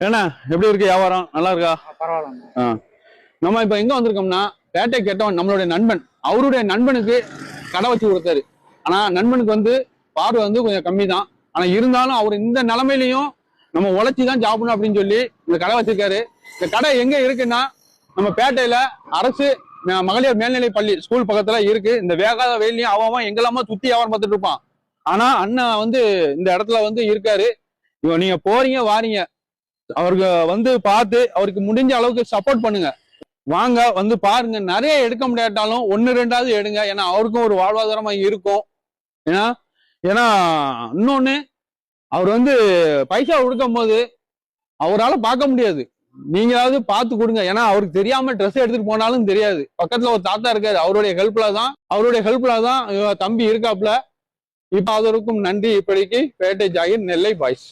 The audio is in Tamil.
ஏன்னா எப்படி இருக்கு வியாபாரம்? நல்லா இருக்கா? பரவாயில்ல. நம்ம இப்ப எங்க வந்திருக்கோம்னா, பேட்டை கேட்டவன் நம்மளுடைய நண்பன், அவருடைய நண்பனுக்கு கடை வச்சு கொடுத்தாரு. ஆனா நண்பனுக்கு வந்து பார்வை வந்து கொஞ்சம் கம்மி தான். ஆனா இருந்தாலும் அவர் இந்த நிலைமையிலையும் நம்ம உழைச்சிதான் சாப்பிடணும் அப்படின்னு சொல்லி இந்த கடை வச்சிருக்காரு. இந்த கடை எங்க இருக்குன்னா, நம்ம பேட்டையில அரசு மகளிர் மேல்நிலை பள்ளி ஸ்கூல் பக்கத்துல இருக்கு. இந்த வேகாத வெயிலையும் அவன் எங்கெல்லாமோ சுத்தி வியாபாரம் பார்த்துட்டு இருப்பான். ஆனா அண்ணன் வந்து இந்த இடத்துல வந்து இருக்காரு. நீங்க போறீங்க வாரீங்க, அவருக்கு வந்து பார்த்து அவருக்கு முடிஞ்ச அளவுக்கு சப்போர்ட் பண்ணுங்க. வாங்க வந்து பாருங்க. நிறைய எடுக்க முடியாட்டாலும் 1-2 எடுங்க. ஏன்னா அவருக்கும் ஒரு வாழ்வாதாரமா இருக்கும். ஏன்னா ஏன்னா இன்னொன்னு, அவர் வந்து பைசா கொடுக்கும் போது அவரால் பார்க்க முடியாது. நீங்களாவது பார்த்து கொடுங்க. ஏன்னா அவருக்கு தெரியாம ட்ரெஸ் எடுத்துட்டு போனாலும் தெரியாது. பக்கத்துல ஒரு தாத்தா இருக்காரு, அவருடைய ஹெல்ப்ல தான் தம்பி இருக்காப்ல. இப்ப அதற்கும் நன்றி. இப்படிக்கு பேட்டை ஜாகிர், நெல்லை பாய்ஸ்.